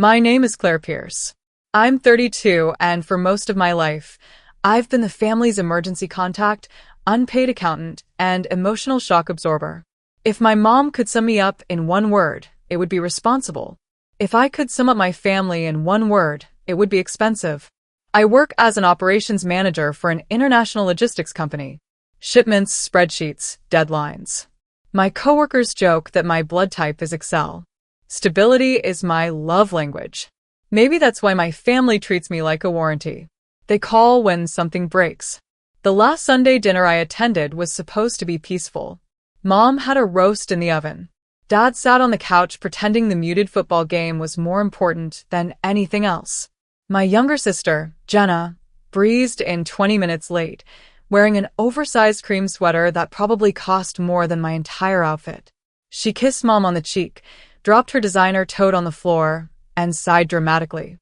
My name is Claire Pierce. I'm 32, and for most of my life, I've been the family's emergency contact, unpaid accountant, and emotional shock absorber. If my mom could sum me up in one word, it would be responsible. If I could sum up my family in one word, it would be expensive. I work as an operations manager for an international logistics company. Shipments, spreadsheets, deadlines. My coworkers joke that my blood type is Excel. Stability is my love language. Maybe that's why my family treats me like a warranty. They call when something breaks. The last Sunday dinner I attended was supposed to be peaceful. Mom had a roast in the oven. Dad sat on the couch pretending the muted football game was more important than anything else. My younger sister, Jenna, breezed in 20 minutes late, wearing an oversized cream sweater that probably cost more than my entire outfit. She kissed Mom on the cheek, dropped her designer tote on the floor, and sighed dramatically.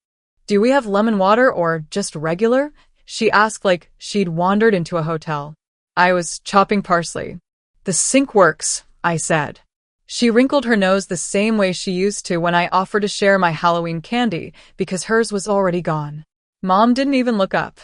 "Do we have lemon water or just regular?" she asked like she'd wandered into a hotel. I was chopping parsley. "The sink works," I said. She wrinkled her nose the same way she used to when I offered to share my Halloween candy because hers was already gone. Mom didn't even look up.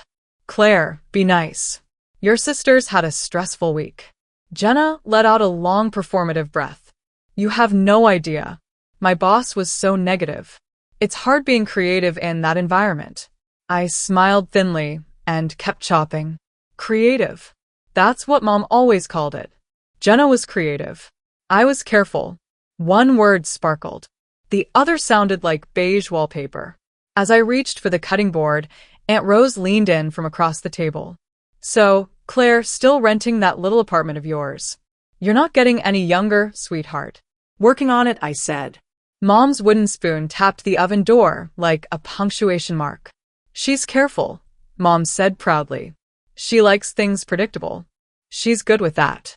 "Claire, be nice. Your sister's had a stressful week." Jenna let out a long performative breath. "You have no idea. My boss was so negative. It's hard being creative in that environment." I smiled thinly and kept chopping. Creative. That's what Mom always called it. Jenna was creative. I was careful. One word sparkled. The other sounded like beige wallpaper. As I reached for the cutting board, Aunt Rose leaned in from across the table. "So, Claire, still renting that little apartment of yours? You're not getting any younger, sweetheart." "Working on it," I said. Mom's wooden spoon tapped the oven door like a punctuation mark. "She's careful," Mom said proudly. "She likes things predictable. She's good with that."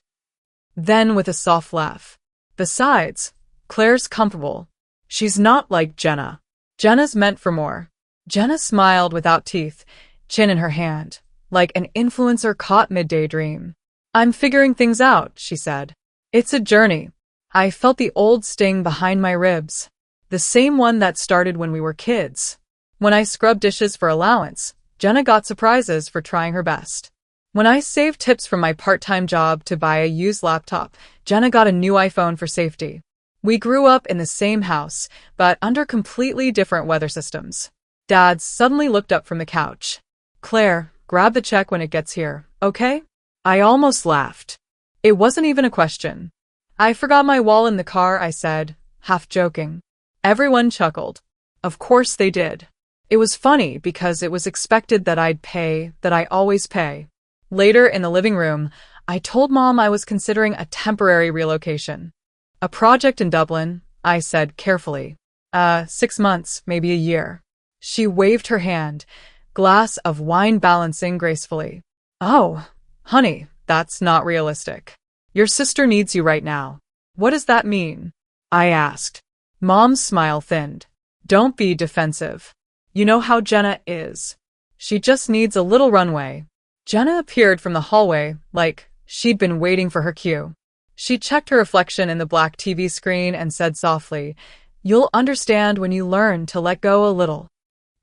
Then with a soft laugh. "Besides, Claire's comfortable. She's not like Jenna. Jenna's meant for more." Jenna smiled without teeth, chin in her hand, like an influencer caught mid-daydream. "I'm figuring things out," she said. "It's a journey." I felt the old sting behind my ribs, the same one that started when we were kids. When I scrubbed dishes for allowance, Jenna got surprises for trying her best. When I saved tips from my part-time job to buy a used laptop, Jenna got a new iPhone for safety. We grew up in the same house, but under completely different weather systems. Dad suddenly looked up from the couch. "Claire, grab the check when it gets here, okay?" I almost laughed. It wasn't even a question. "I forgot my wallet in the car," I said, half joking. Everyone chuckled. Of course they did. It was funny because it was expected that I'd pay, that I always pay. Later in the living room, I told Mom I was considering a temporary relocation. "A project in Dublin," I said carefully. 6 months, maybe a year." She waved her hand, glass of wine balancing gracefully. "Oh, honey, that's not realistic. Your sister needs you right now." "What does that mean?" I asked. Mom's smile thinned. "Don't be defensive. You know how Jenna is. She just needs a little runway." Jenna appeared from the hallway like she'd been waiting for her cue. She checked her reflection in the black TV screen and said softly, "You'll understand when you learn to let go a little."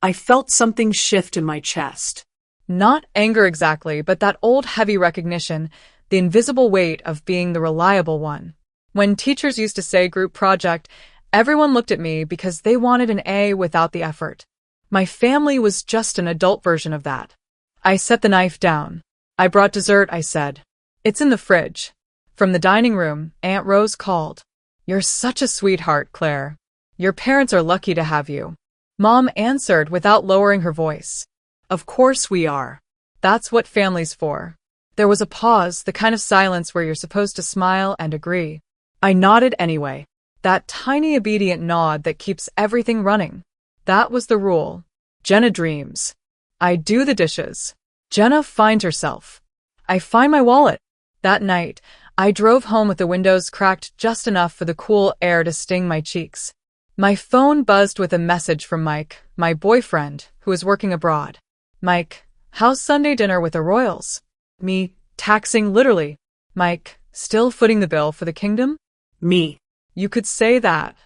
I felt something shift in my chest. Not anger exactly, but that old heavy recognition, the invisible weight of being the reliable one. When teachers used to say group project, everyone looked at me because they wanted an A without the effort. My family was just an adult version of that. I set the knife down. "I brought dessert," I said. "It's in the fridge." From the dining room, Aunt Rose called. "You're such a sweetheart, Claire. Your parents are lucky to have you." Mom answered without lowering her voice. "Of course we are. That's what family's for." There was a pause, the kind of silence where you're supposed to smile and agree. I nodded anyway. That tiny obedient nod that keeps everything running. That was the rule. Jenna dreams. I do the dishes. Jenna finds herself. I find my wallet. That night, I drove home with the windows cracked just enough for the cool air to sting my cheeks. My phone buzzed with a message from Mike, my boyfriend, who is working abroad. "Mike, how's Sunday dinner with the Royals?" Me, taxing literally. "Mike, still footing the bill for the kingdom?" Me. "You could say that."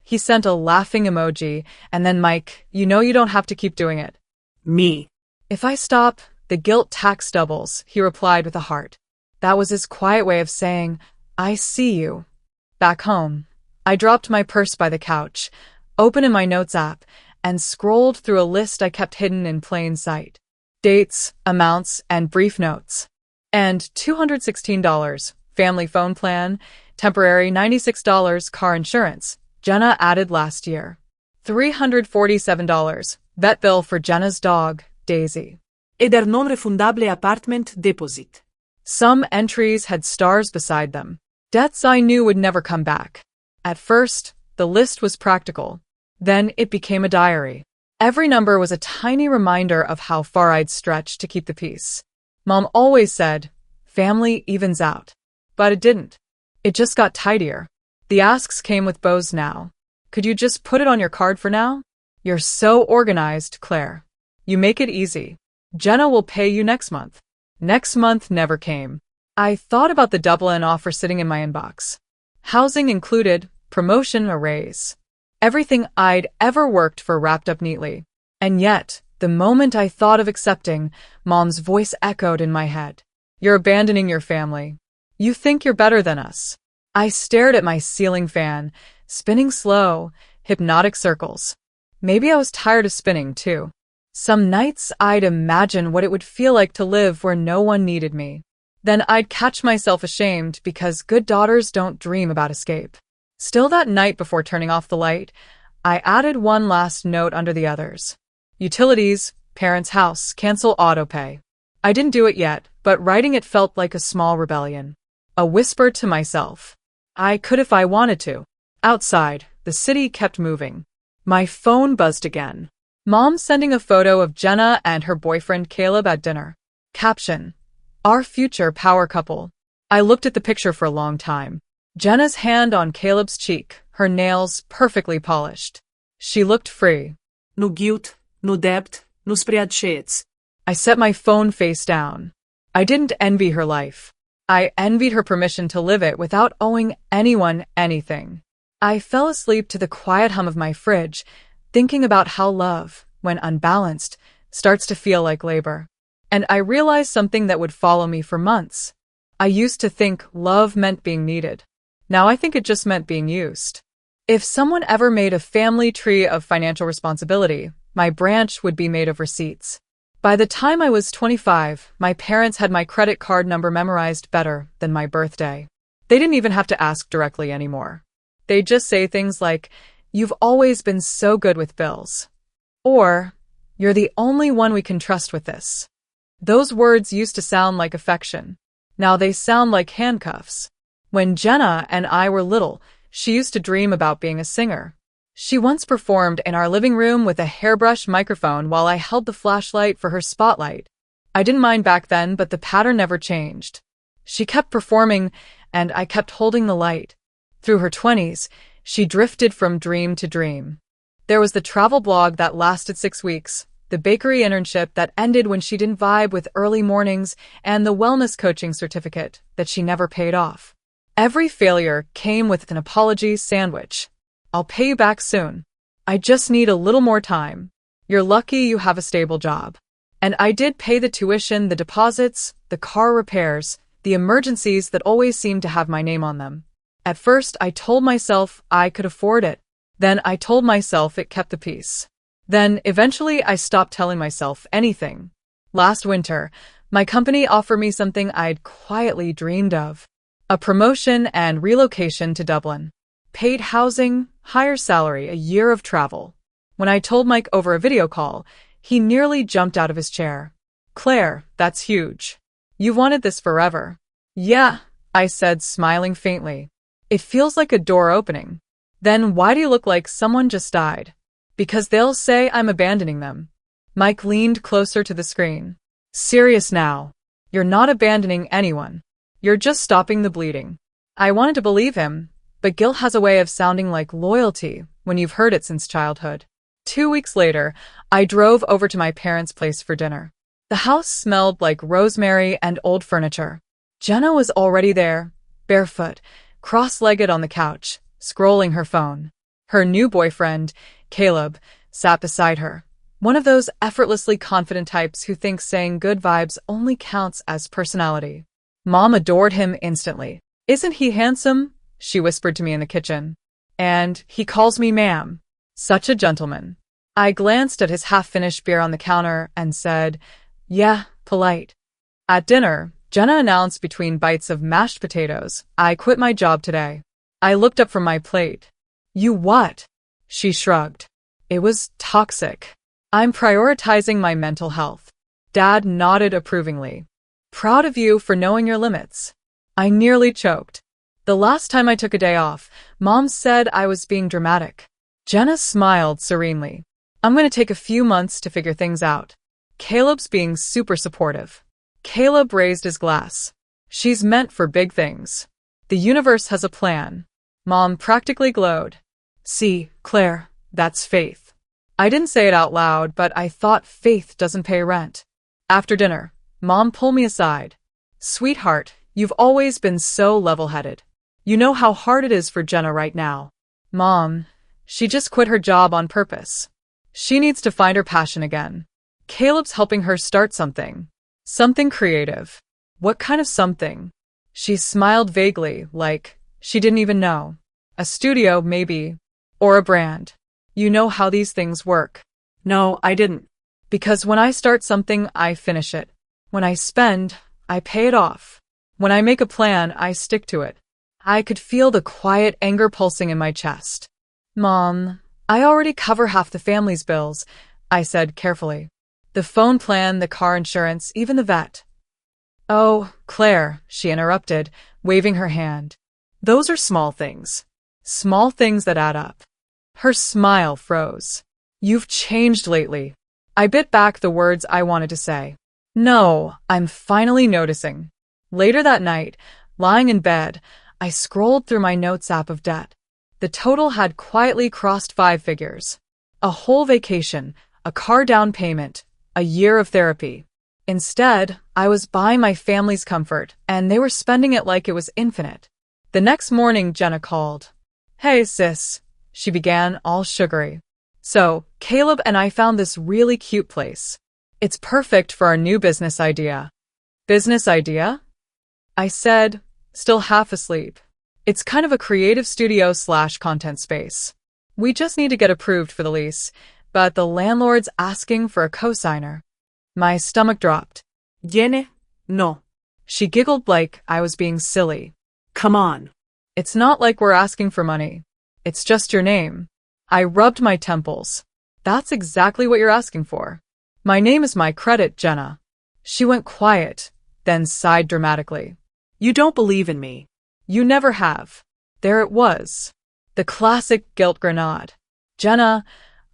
He sent a laughing emoji, and then Mike, you know you don't have to keep doing it. Me. If I stop, the guilt tax doubles, he replied with a heart. That was his quiet way of saying, I see you. Back home, I dropped my purse by the couch, opened in my notes app, and scrolled through a list I kept hidden in plain sight. Dates, amounts, and brief notes. And $216, family phone plan, temporary $96 car insurance, Jenna added last year. $347, vet bill for Jenna's dog, Daisy. E der non-refundable apartment deposit. Some entries had stars beside them. Debts I knew would never come back. At first, the list was practical. Then it became a diary. Every number was a tiny reminder of how far I'd stretched to keep the peace. Mom always said, family evens out. But it didn't. It just got tidier. The asks came with bows now. Could you just put it on your card for now? You're so organized, Claire. You make it easy. Jenna will pay you next month. Next month never came. I thought about the Dublin offer sitting in my inbox. Housing included, promotion, a raise. Everything I'd ever worked for wrapped up neatly. And yet, the moment I thought of accepting, Mom's voice echoed in my head. You're abandoning your family. You think you're better than us. I stared at my ceiling fan, spinning slow, hypnotic circles. Maybe I was tired of spinning, too. Some nights I'd imagine what it would feel like to live where no one needed me. Then I'd catch myself ashamed because good daughters don't dream about escape. Still that night before turning off the light, I added one last note under the others. Utilities, parents' house, cancel autopay. I didn't do it yet, but writing it felt like a small rebellion. A whisper to myself. I could if I wanted to. Outside, the city kept moving. My phone buzzed again. Mom sending a photo of Jenna and her boyfriend Caleb at dinner. Caption. Our future power couple. I looked at the picture for a long time. Jenna's hand on Caleb's cheek, her nails perfectly polished. She looked free. No guilt, no debt, no spreadsheets. I set my phone face down. I didn't envy her life. I envied her permission to live it without owing anyone anything. I fell asleep to the quiet hum of my fridge, thinking about how love, when unbalanced, starts to feel like labor. And I realized something that would follow me for months. I used to think love meant being needed. Now I think it just meant being used. If someone ever made a family tree of financial responsibility, my branch would be made of receipts. By the time I was 25, my parents had my credit card number memorized better than my birthday. They didn't even have to ask directly anymore. They'd just say things like, "You've always been so good with bills." Or, "You're the only one we can trust with this." Those words used to sound like affection. Now they sound like handcuffs. When Jenna and I were little, she used to dream about being a singer. She once performed in our living room with a hairbrush microphone while I held the flashlight for her spotlight. I didn't mind back then, but the pattern never changed. She kept performing, and I kept holding the light. Through her 20s, she drifted from dream to dream. There was the travel blog that lasted 6 weeks, the bakery internship that ended when she didn't vibe with early mornings, and the wellness coaching certificate that she never paid off. Every failure came with an apology sandwich. I'll pay you back soon. I just need a little more time. You're lucky you have a stable job. And I did pay the tuition, the deposits, the car repairs, the emergencies that always seemed to have my name on them. At first, I told myself I could afford it. Then I told myself it kept the peace. Then, eventually, I stopped telling myself anything. Last winter, my company offered me something I'd quietly dreamed of. A promotion and relocation to Dublin. Paid housing, higher salary, a year of travel. When I told Mike over a video call, he nearly jumped out of his chair. "Claire, that's huge. You've wanted this forever." "Yeah," I said, smiling faintly. "It feels like a door opening." "Then why do you look like someone just died?" "Because they'll say I'm abandoning them." Mike leaned closer to the screen. "Serious now. You're not abandoning anyone. You're just stopping the bleeding." I wanted to believe him, but guilt has a way of sounding like loyalty when you've heard it since childhood. 2 weeks later, I drove over to my parents' place for dinner. The house smelled like rosemary and old furniture. Jenna was already there, barefoot, cross-legged on the couch, scrolling her phone. Her new boyfriend, Caleb, sat beside her. One of those effortlessly confident types who thinks saying good vibes only counts as personality. Mom adored him instantly. "Isn't he handsome?" she whispered to me in the kitchen. "And he calls me ma'am. Such a gentleman." I glanced at his half-finished beer on the counter and said, "Yeah, polite." At dinner, Jenna announced between bites of mashed potatoes, "I quit my job today." I looked up from my plate. "You what?" She shrugged. "It was toxic. I'm prioritizing my mental health." Dad nodded approvingly. "Proud of you for knowing your limits." I nearly choked. The last time I took a day off, Mom said I was being dramatic. Jenna smiled serenely. "I'm going to take a few months to figure things out." Caleb's being super supportive. Caleb raised his glass. "She's meant for big things. The universe has a plan." Mom practically glowed. "See, Claire, that's faith." I didn't say it out loud, but I thought faith doesn't pay rent. After dinner, Mom pulled me aside. "Sweetheart, you've always been so level-headed. You know how hard it is for Jenna right now." "Mom, she just quit her job on purpose. She needs to find her passion again. Caleb's helping her start something. Something creative." "What kind of something?" She smiled vaguely, like she didn't even know. "A studio, maybe. Or a brand. You know how these things work." No, I didn't. "Because when I start something, I finish it. When I spend, I pay it off. When I make a plan, I stick to it." I could feel the quiet anger pulsing in my chest. "Mom, I already cover half the family's bills," I said carefully. "The phone plan, the car insurance, even the vet." "Oh, Claire," she interrupted, waving her hand. "Those are small things. Small things that add up." Her smile froze. "You've changed lately." I bit back the words I wanted to say. "No, I'm finally noticing." Later that night, lying in bed, I scrolled through my notes app of debt. The total had quietly crossed 5 figures. A whole vacation, a car down payment, a year of therapy. Instead, I was buying my family's comfort, and they were spending it like it was infinite. The next morning, Jenna called. "Hey, sis," she began, all sugary. "So, Caleb and I found this really cute place. It's perfect for our new business idea." "Business idea?" I said, still half asleep. "It's kind of a creative studio/content space. We just need to get approved for the lease, but the landlord's asking for a cosigner." My stomach dropped. Yene? No. She giggled like I was being silly. Come on. "It's not like we're asking for money. It's just your name." I rubbed my temples. "That's exactly what you're asking for. My name is my credit, Jenna." She went quiet, then sighed dramatically. You don't believe in me. "You never have." There it was. The classic guilt grenade. "Jenna,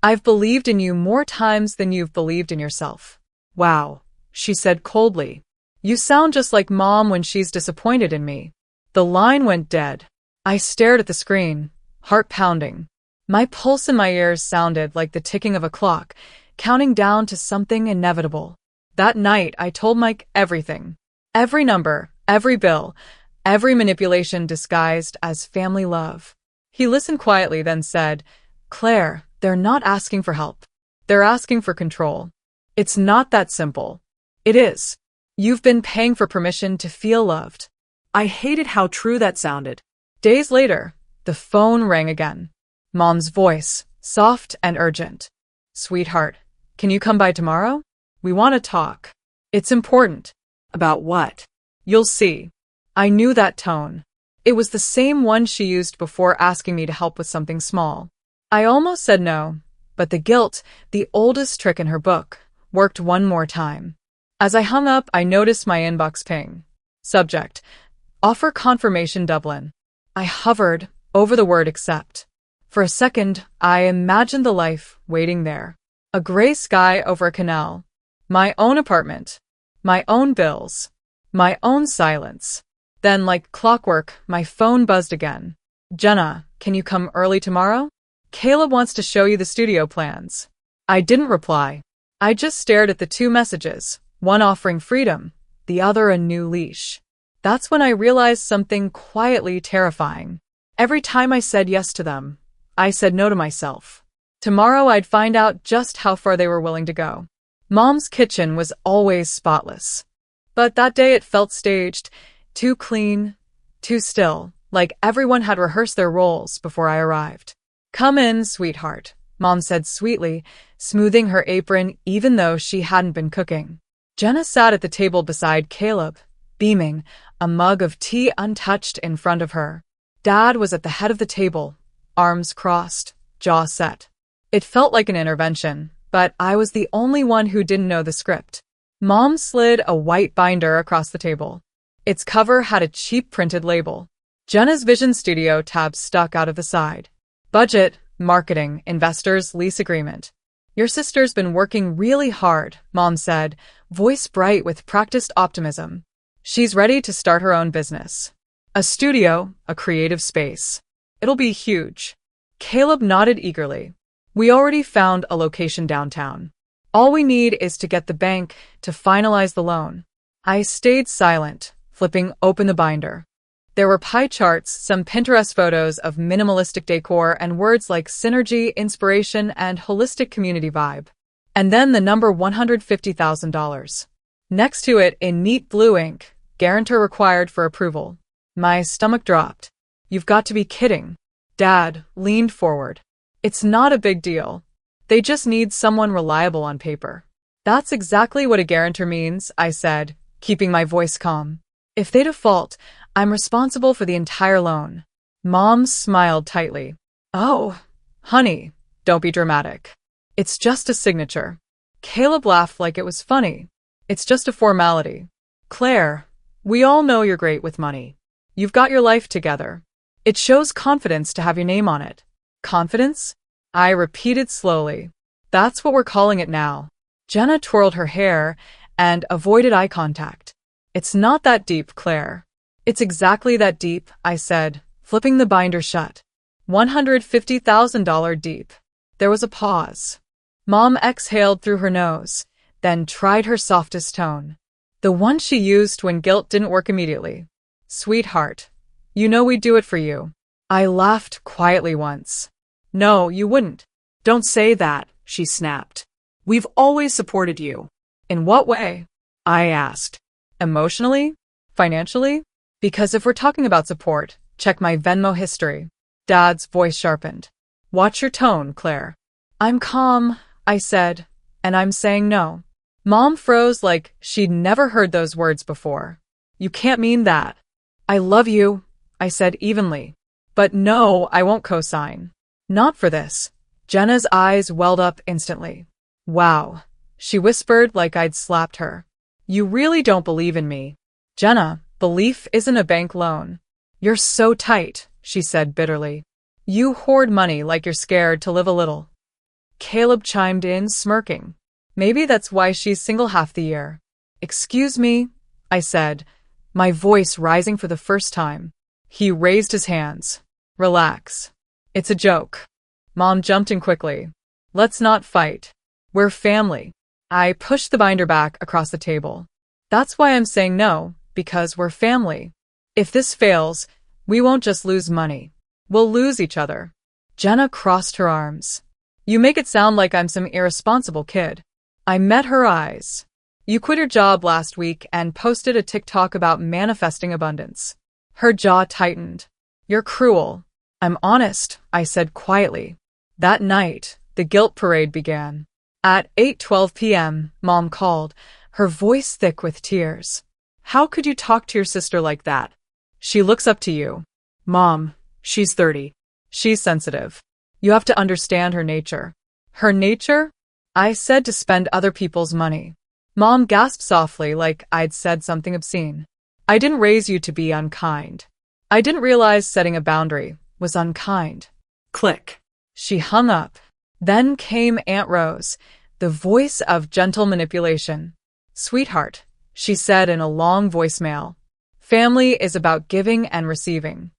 I've believed in you more times than you've believed in yourself." "Wow," she said coldly. "You sound just like Mom when she's disappointed in me." The line went dead. I stared at the screen, heart pounding. My pulse in my ears sounded like the ticking of a clock, counting down to something inevitable. That night, I told Mike everything. Every number, every bill, every manipulation disguised as family love. He listened quietly, then said, "Claire, they're not asking for help. They're asking for control. It's not that simple." "It is. You've been paying for permission to feel loved." I hated how true that sounded. Days later, the phone rang again. Mom's voice, soft and urgent. "Sweetheart, can you come by tomorrow? We want to talk. It's important." About what? "You'll see." I knew that tone. It was the same one she used before asking me to help with something small. I almost said no, but the guilt, the oldest trick in her book, worked one more time. As I hung up, I noticed my inbox ping. Subject: Offer Confirmation Dublin. I hovered over the word accept. For a second, I imagined the life waiting there. A gray sky over a canal. My own apartment. My own bills. My own silence. Then, like clockwork, my phone buzzed again. "Jenna, can you come early tomorrow? Caleb wants to show you the studio plans." I didn't reply. I just stared at the 2 messages, one offering freedom, the other a new leash. That's when I realized something quietly terrifying. Every time I said yes to them, I said no to myself. Tomorrow I'd find out just how far they were willing to go. Mom's kitchen was always spotless. But that day it felt staged, too clean, too still, like everyone had rehearsed their roles before I arrived. Come in, sweetheart, Mom said sweetly, smoothing her apron even though she hadn't been cooking. Jenna sat at the table beside Caleb, beaming, a mug of tea untouched in front of her. Dad was at the head of the table, arms crossed, jaw set. It felt like an intervention, but I was the only one who didn't know the script. Mom slid a white binder across the table. Its cover had a cheap printed label. Jenna's Vision Studio tab stuck out of the side. Budget, marketing, investors, lease agreement. Your sister's been working really hard, Mom said, voice bright with practiced optimism. She's ready to start her own business. A studio, a creative space. It'll be huge. Caleb nodded eagerly. We already found a location downtown. All we need is to get the bank to finalize the loan. I stayed silent, flipping open the binder. There were pie charts, some Pinterest photos of minimalistic decor, and words like synergy, inspiration, and holistic community vibe. And then the number $150,000. Next to it, in neat blue ink, guarantor required for approval. My stomach dropped. You've got to be kidding. Dad leaned forward. It's not a big deal. They just need someone reliable on paper. That's exactly what a guarantor means, I said, keeping my voice calm. If they default, I'm responsible for the entire loan. Mom smiled tightly. Oh, honey, don't be dramatic. It's just a signature. Caleb laughed like it was funny. It's just a formality. Claire, we all know you're great with money. You've got your life together. It shows confidence to have your name on it. Confidence? I repeated slowly. That's what we're calling it now. Jenna twirled her hair and avoided eye contact. It's not that deep, Claire. It's exactly that deep, I said, flipping the binder shut. $150,000 deep. There was a pause. Mom exhaled through her nose, then tried her softest tone. The one she used when guilt didn't work immediately. Sweetheart, you know we'd do it for you. I laughed quietly once. No, you wouldn't. Don't say that, she snapped. We've always supported you. In what way? I asked. Emotionally? Financially? Because if we're talking about support, check my Venmo history. Dad's voice sharpened. Watch your tone, Claire. I'm calm, I said, and I'm saying no. Mom froze like she'd never heard those words before. You can't mean that. I love you, I said evenly. But no, I won't co-sign. Not for this. Jenna's eyes welled up instantly. Wow, she whispered like I'd slapped her. You really don't believe in me. Jenna, belief isn't a bank loan. You're so tight, she said bitterly. You hoard money like you're scared to live a little. Caleb chimed in, smirking. Maybe that's why she's single half the year. Excuse me, I said, my voice rising for the first time. He raised his hands. Relax. It's a joke. Mom jumped in quickly. Let's not fight. We're family. I pushed the binder back across the table. That's why I'm saying no, because we're family. If this fails, we won't just lose money. We'll lose each other. Jenna crossed her arms. You make it sound like I'm some irresponsible kid. I met her eyes. You quit your job last week and posted a TikTok about manifesting abundance. Her jaw tightened. You're cruel. I'm honest, I said quietly. That night, the guilt parade began. At 8:12 p.m., Mom called, her voice thick with tears. How could you talk to your sister like that? She looks up to you. Mom, she's 30. She's sensitive. You have to understand her nature. Her nature? I said to spend other people's money. Mom gasped softly like I'd said something obscene. I didn't raise you to be unkind. I didn't realize setting a boundary was unkind. Click. She hung up. Then came Aunt Rose, the voice of gentle manipulation. Sweetheart, she said in a long voicemail. Family is about giving and receiving.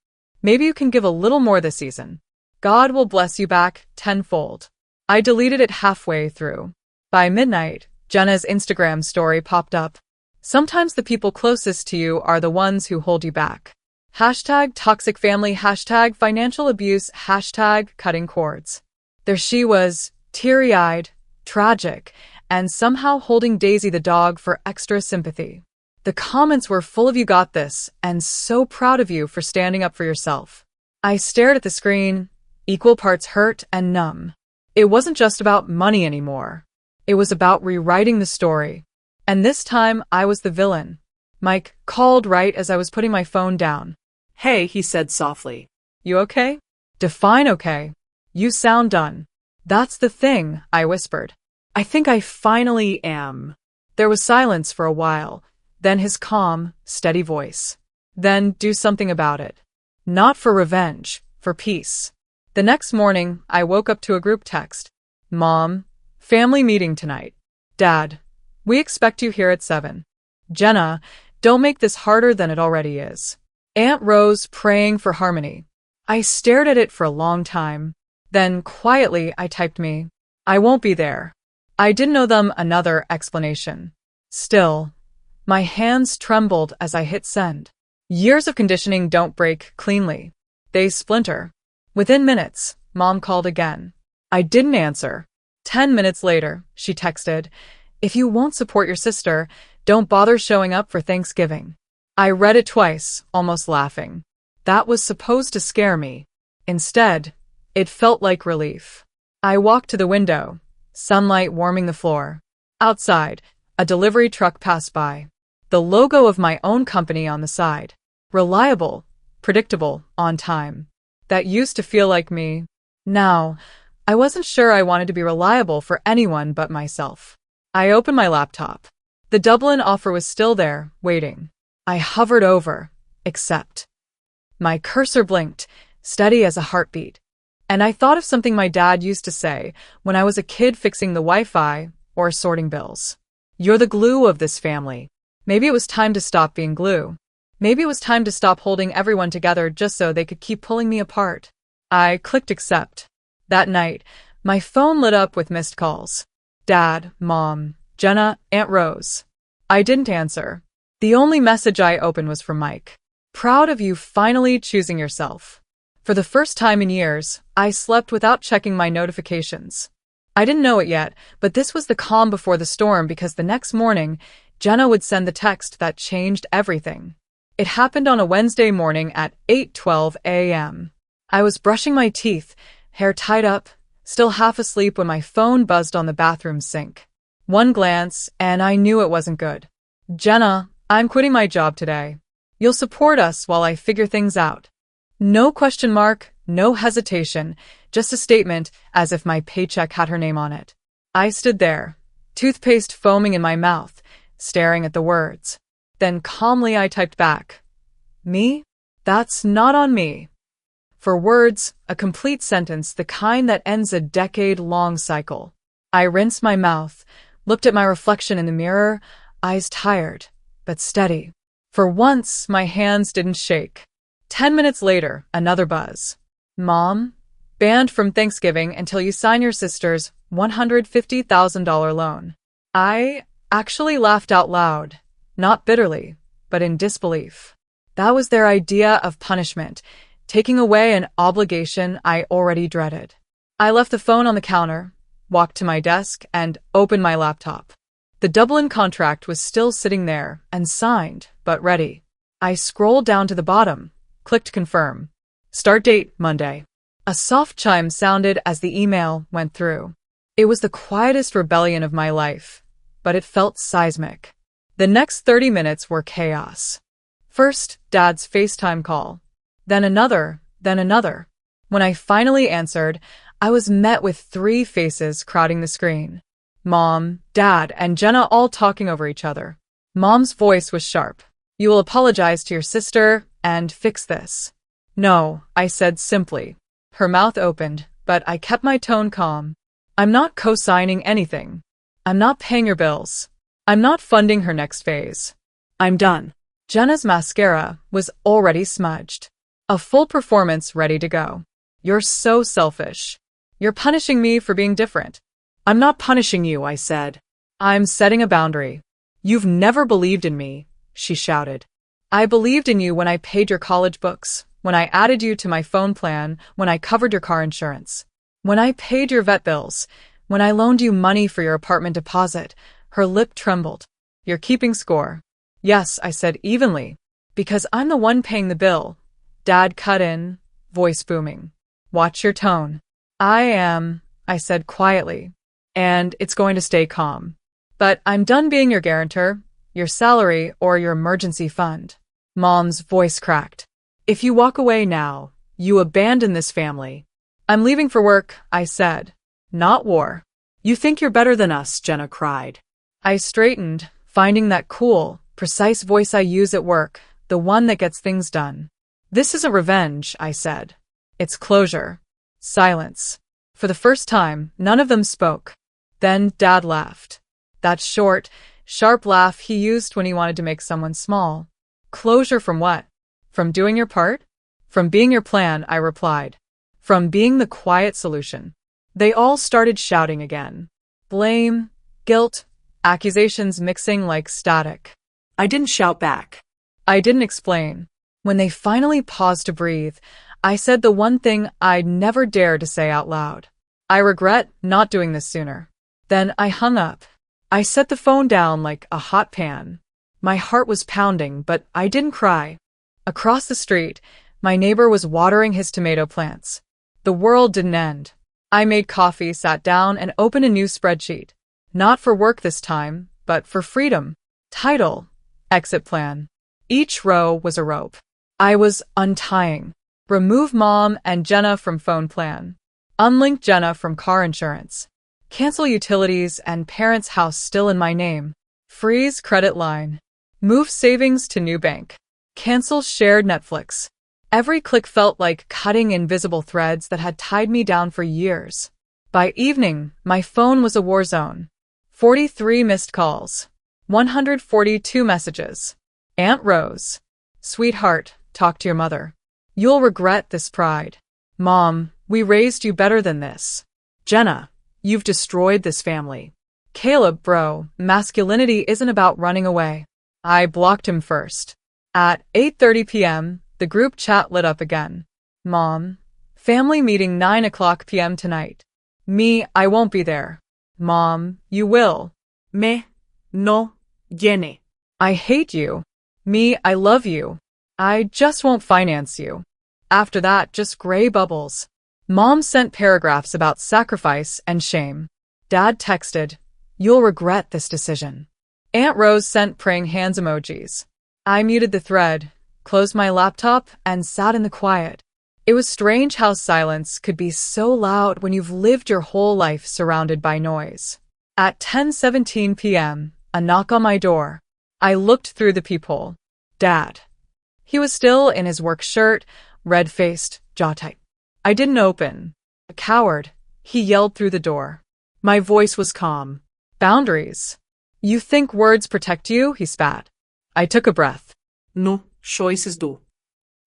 Maybe you can give a little more this season. God will bless you back tenfold. I deleted it halfway through. By midnight, Jenna's Instagram story popped up. Sometimes the people closest to you are the ones who hold you back. Hashtag toxic family, hashtag financial abuse, hashtag cutting cords. There she was, teary-eyed, tragic, and somehow holding Daisy the dog for extra sympathy. The comments were full of "you got this," and "so proud of you for standing up for yourself." I stared at the screen, equal parts hurt and numb. It wasn't just about money anymore. It was about rewriting the story. And this time, I was the villain. Mike called right as I was putting my phone down. Hey, he said softly. You okay? Define okay. You sound done. That's the thing, I whispered. I think I finally am. There was silence for a while, then his calm, steady voice. Then do something about it. Not for revenge, for peace. The next morning, I woke up to a group text. Mom, family meeting tonight. Dad, we expect you here at 7. Jenna, don't make this harder than it already is. Aunt Rose praying for harmony. I stared at it for a long time. Then, quietly, I typed me. I won't be there. I didn't owe them another explanation. Still, my hands trembled as I hit send. Years of conditioning don't break cleanly. They splinter. Within minutes, Mom called again. I didn't answer. 10 minutes later, she texted, "If you won't support your sister, don't bother showing up for Thanksgiving." I read it twice, almost laughing. That was supposed to scare me. Instead, it felt like relief. I walked to the window, sunlight warming the floor. Outside, a delivery truck passed by. The logo of my own company on the side. Reliable, predictable, on time. That used to feel like me. Now, I wasn't sure I wanted to be reliable for anyone but myself. I opened my laptop. The Dublin offer was still there, waiting. I hovered over, accept. My cursor blinked, steady as a heartbeat. And I thought of something my dad used to say when I was a kid fixing the Wi-Fi or sorting bills. You're the glue of this family. Maybe it was time to stop being glue. Maybe it was time to stop holding everyone together just so they could keep pulling me apart. I clicked accept. That night, my phone lit up with missed calls. Dad, Mom, Jenna, Aunt Rose. I didn't answer. The only message I opened was from Mike. Proud of you finally choosing yourself. For the first time in years, I slept without checking my notifications. I didn't know it yet, but this was the calm before the storm because the next morning, Jenna would send the text that changed everything. It happened on a Wednesday morning at 8:12 a.m. I was brushing my teeth, hair tied up, still half asleep when my phone buzzed on the bathroom sink. One glance, and I knew it wasn't good. Jenna, I'm quitting my job today. You'll support us while I figure things out. No question mark, no hesitation, just a statement as if my paycheck had her name on it. I stood there, toothpaste foaming in my mouth, staring at the words. Then calmly I typed back. Me? That's not on me. For words, a complete sentence, the kind that ends a decade-long cycle. I rinsed my mouth, looked at my reflection in the mirror, eyes tired, but steady. For once, my hands didn't shake. 10 minutes later, another buzz. Mom? Banned from Thanksgiving until you sign your sister's $150,000 loan. I actually laughed out loud, not bitterly, but in disbelief. That was their idea of punishment, taking away an obligation I already dreaded. I left the phone on the counter, walked to my desk, and opened my laptop. The Dublin contract was still sitting there, unsigned, but ready. I scrolled down to the bottom, clicked confirm. Start date, Monday. A soft chime sounded as the email went through. It was the quietest rebellion of my life, but it felt seismic. The next 30 minutes were chaos. First, Dad's FaceTime call. Then another, then another. When I finally answered, I was met with 3 faces crowding the screen. Mom, Dad, and Jenna all talking over each other. Mom's voice was sharp. You will apologize to your sister and fix this. No, I said simply. Her mouth opened, but I kept my tone calm. I'm not co-signing anything. I'm not paying your bills. I'm not funding her next phase. I'm done. Jenna's mascara was already smudged. A full performance ready to go. You're so selfish. You're punishing me for being different. I'm not punishing you, I said. I'm setting a boundary. You've never believed in me, she shouted. I believed in you when I paid your college books, when I added you to my phone plan, when I covered your car insurance, when I paid your vet bills, when I loaned you money for your apartment deposit. Her lip trembled. You're keeping score. Yes, I said evenly. Because I'm the one paying the bill. Dad cut in, voice booming. Watch your tone. I am, I said quietly. And it's going to stay calm. But I'm done being your guarantor, your salary, or your emergency fund. Mom's voice cracked. If you walk away now, you abandon this family. I'm leaving for work, I said. Not war. You think you're better than us, Jenna cried. I straightened, finding that cool, precise voice I use at work, the one that gets things done. This isn't revenge, I said. It's closure. Silence. For the first time, none of them spoke. Then Dad laughed. That short, sharp laugh he used when he wanted to make someone small. Closure from what? From doing your part? From being your plan, I replied. From being the quiet solution. They all started shouting again. Blame, guilt, accusations mixing like static. I didn't shout back. I didn't explain. When they finally paused to breathe, I said the one thing I'd never dare to say out loud. I regret not doing this sooner. Then I hung up. I set the phone down like a hot pan. My heart was pounding, but I didn't cry. Across the street, my neighbor was watering his tomato plants. The world didn't end. I made coffee, sat down, and opened a new spreadsheet. Not for work this time, but for freedom. Title: Exit Plan. Each row was a rope. I was untying. Remove Mom and Jenna from phone plan. Unlink Jenna from car insurance. Cancel utilities and parents' house still in my name. Freeze credit line. Move savings to new bank. Cancel shared Netflix. Every click felt like cutting invisible threads that had tied me down for years. By evening, my phone was a war zone. 43 missed calls. 142 messages. Aunt Rose. Sweetheart, talk to your mother. You'll regret this pride. Mom, we raised you better than this. Jenna, you've destroyed this family. Caleb, bro, masculinity isn't about running away. I blocked him first. At 8:30 p.m., the group chat lit up again. Mom, family meeting 9 o'clock p.m. tonight. Me, I won't be there. Mom, you will. Me, no, viene. I hate you. Me, I love you. I just won't finance you. After that, just gray bubbles. Mom sent paragraphs about sacrifice and shame. Dad texted, you'll regret this decision. Aunt Rose sent praying hands emojis. I muted the thread, closed my laptop, and sat in the quiet. It was strange how silence could be so loud when you've lived your whole life surrounded by noise. At 10:17 p.m., a knock on my door. I looked through the peephole. Dad. He was still in his work shirt, red-faced, jaw tight. I didn't open. A coward, he yelled through the door. My voice was calm. Boundaries. You think words protect you? He spat. I took a breath. No, choices do.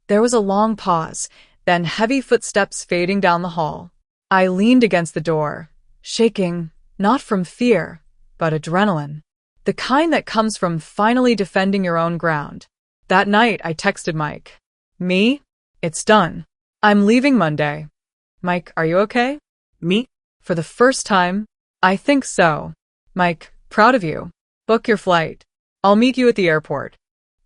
There was a long pause, then heavy footsteps fading down the hall. I leaned against the door, shaking, not from fear, but adrenaline. The kind that comes from finally defending your own ground. That night, I texted Mike. Me? It's done. I'm leaving Monday. Mike, are you okay? Me? For the first time? I think so. Mike, proud of you. Book your flight. I'll meet you at the airport.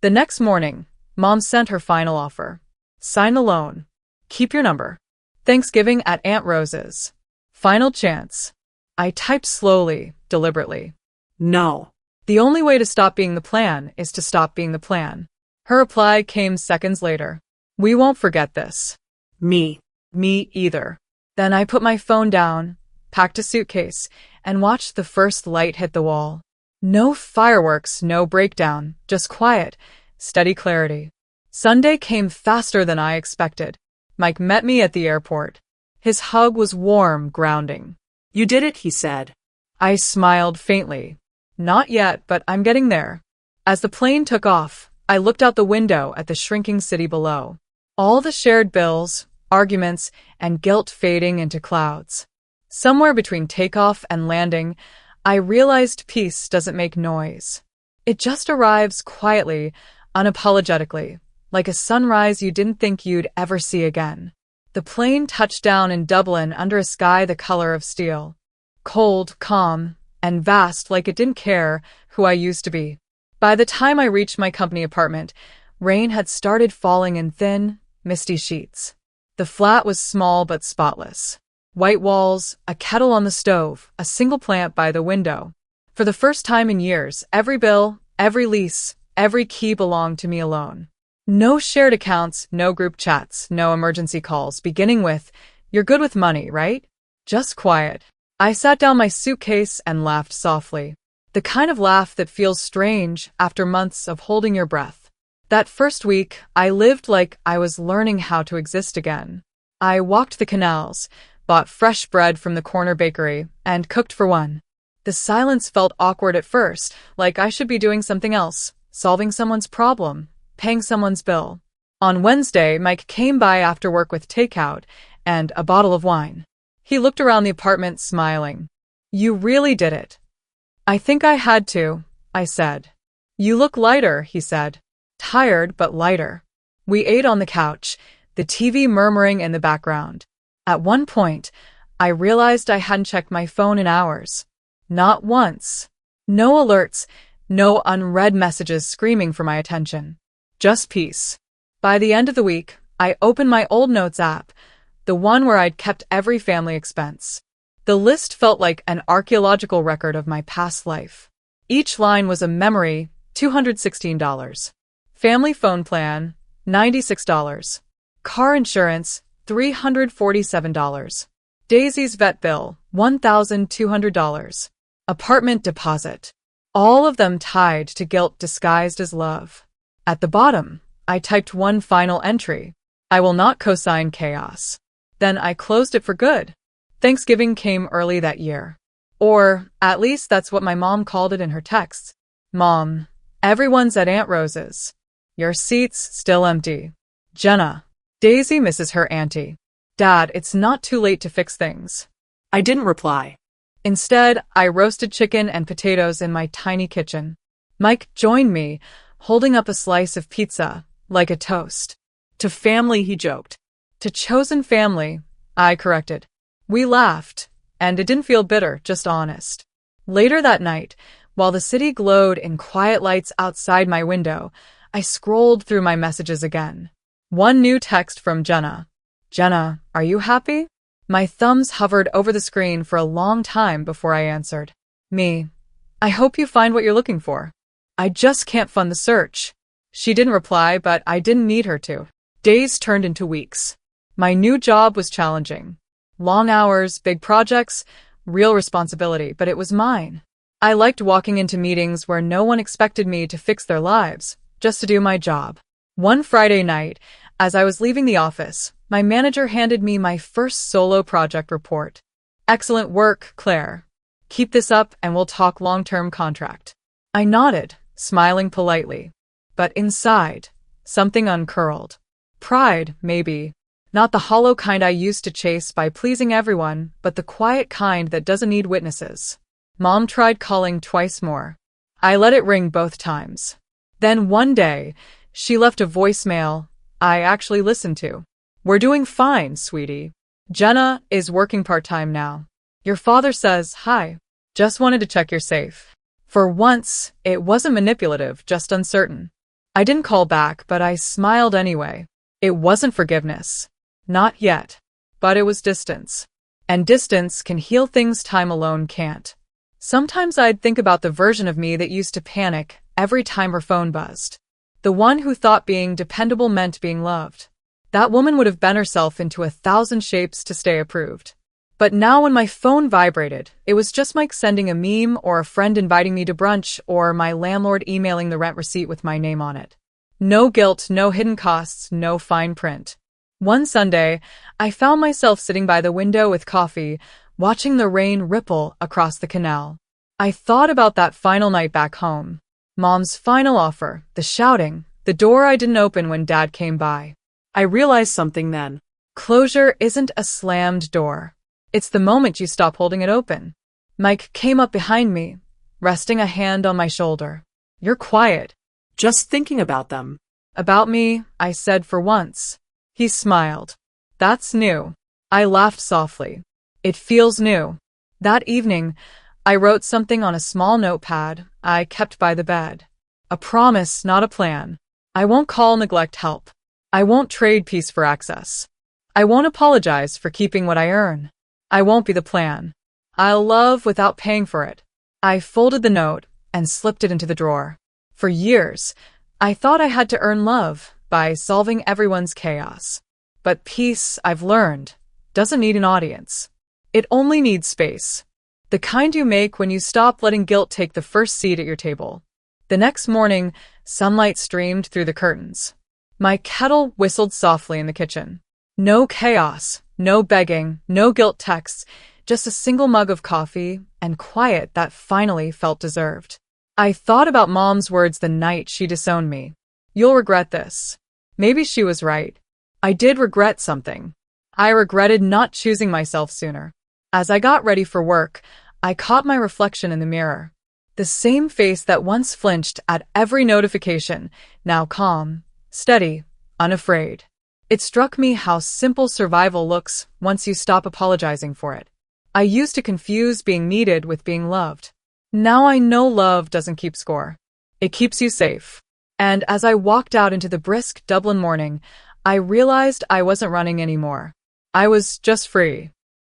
The next morning, Mom sent her final offer. Sign the loan. Keep your number. Thanksgiving at Aunt Rose's. Final chance. I typed slowly, deliberately. No. The only way to stop being the plan is to stop being the plan. Her reply came seconds later. We won't forget this. Me either. Then I put my phone down, packed a suitcase, and watched the first light hit the wall. No fireworks, no breakdown, just quiet, steady clarity. Sunday came faster than I expected. Mike met me at the airport. His hug was warm, grounding. You did it, he said. I smiled faintly. Not yet, but I'm getting there. As the plane took off, I looked out the window at the shrinking city below. All the shared bills, arguments, and guilt fading into clouds. Somewhere between takeoff and landing, I realized peace doesn't make noise. It just arrives quietly, unapologetically, like a sunrise you didn't think you'd ever see again. The plane touched down in Dublin under a sky the color of steel. Cold, calm, and vast like it didn't care who I used to be. By the time I reached my company apartment, rain had started falling in thin, misty sheets. The flat was small but spotless. White walls, a kettle on the stove, a single plant by the window. For the first time in years, every bill, every lease, every key belonged to me alone. No shared accounts, no group chats, no emergency calls, beginning with, "You're good with money, right?" Just quiet. I sat down my suitcase and laughed softly. The kind of laugh that feels strange after months of holding your breath. That first week, I lived like I was learning how to exist again. I walked the canals, bought fresh bread from the corner bakery, and cooked for one. The silence felt awkward at first, like I should be doing something else, solving someone's problem, paying someone's bill. On Wednesday, Mike came by after work with takeout and a bottle of wine. He looked around the apartment, smiling. "You really did it." "I think I had to," I said. "You look lighter," he said. Tired, but lighter. We ate on the couch, the TV murmuring in the background. At one point, I realized I hadn't checked my phone in hours. Not once. No alerts, no unread messages screaming for my attention. Just peace. By the end of the week, I opened my old notes app, the one where I'd kept every family expense. The list felt like an archaeological record of my past life. Each line was a memory, $216. Family phone plan, $96. Car insurance, $347. Daisy's vet bill, $1,200. Apartment deposit. All of them tied to guilt disguised as love. At the bottom, I typed one final entry. "I will not co-sign chaos." Then I closed it for good. Thanksgiving came early that year. Or, at least that's what my mom called it in her texts. "Mom, everyone's at Aunt Rose's. Your seat's still empty. Jenna. Daisy misses her auntie. Dad, it's not too late to fix things." I didn't reply. Instead, I roasted chicken and potatoes in my tiny kitchen. Mike joined me, holding up a slice of pizza, like a toast. "To family," he joked. "To chosen family," I corrected. We laughed, and it didn't feel bitter, just honest. Later that night, while the city glowed in quiet lights outside my window, I scrolled through my messages again. One new text from Jenna. "Jenna, are you happy?" My thumbs hovered over the screen for a long time before I answered. Me. "I hope you find what you're looking for. I just can't fund the search." She didn't reply, but I didn't need her to. Days turned into weeks. My new job was challenging. Long hours, big projects, real responsibility, but it was mine. I liked walking into meetings where no one expected me to fix their lives, just to do my job. One Friday night, as I was leaving the office, my manager handed me my first solo project report. "Excellent work, Claire. Keep this up and we'll talk long-term contract." I nodded, smiling politely. But inside, something uncurled. Pride, maybe. Not the hollow kind I used to chase by pleasing everyone, but the quiet kind that doesn't need witnesses. Mom tried calling twice more. I let it ring both times. Then one day, she left a voicemail I actually listened to. "We're doing fine, sweetie. Jenna is working part-time now. Your father says hi. Just wanted to check you're safe." For once, it wasn't manipulative, just uncertain. I didn't call back, but I smiled anyway. It wasn't forgiveness. Not yet. But it was distance. And distance can heal things time alone can't. Sometimes I'd think about the version of me that used to panic every time her phone buzzed. The one who thought being dependable meant being loved. That woman would have bent herself into 1,000 shapes to stay approved. But now when my phone vibrated, it was just Mike sending a meme or a friend inviting me to brunch or my landlord emailing the rent receipt with my name on it. No guilt, no hidden costs, no fine print. One Sunday, I found myself sitting by the window with coffee, watching the rain ripple across the canal. I thought about that final night back home. Mom's final offer, the shouting, the door I didn't open when Dad came by. I realized something then. Closure isn't a slammed door. It's the moment you stop holding it open. Mike came up behind me, resting a hand on my shoulder. "You're quiet." Just thinking about them. About me, I said for once. He smiled. That's new. I laughed softly. It feels new. That evening, I wrote something on a small notepad I kept by the bed. A promise, not a plan. I won't call neglect help. I won't trade peace for access. I won't apologize for keeping what I earn. I won't be the plan. I'll love without paying for it. I folded the note and slipped it into the drawer. For years, I thought I had to earn love by solving everyone's chaos. But peace, I've learned, doesn't need an audience. It only needs space. The kind you make when you stop letting guilt take the first seat at your table. The next morning, sunlight streamed through the curtains. My kettle whistled softly in the kitchen. No chaos, no begging, no guilt texts, just a single mug of coffee and quiet that finally felt deserved. I thought about Mom's words the night she disowned me. You'll regret this. Maybe she was right. I did regret something. I regretted not choosing myself sooner. As I got ready for work, I caught my reflection in the mirror. The same face that once flinched at every notification, now calm, steady, unafraid. It struck me how simple survival looks once you stop apologizing for it. I used to confuse being needed with being loved. Now I know love doesn't keep score. It keeps you safe. And as I walked out into the brisk Dublin morning, I realized I wasn't running anymore. I was just free.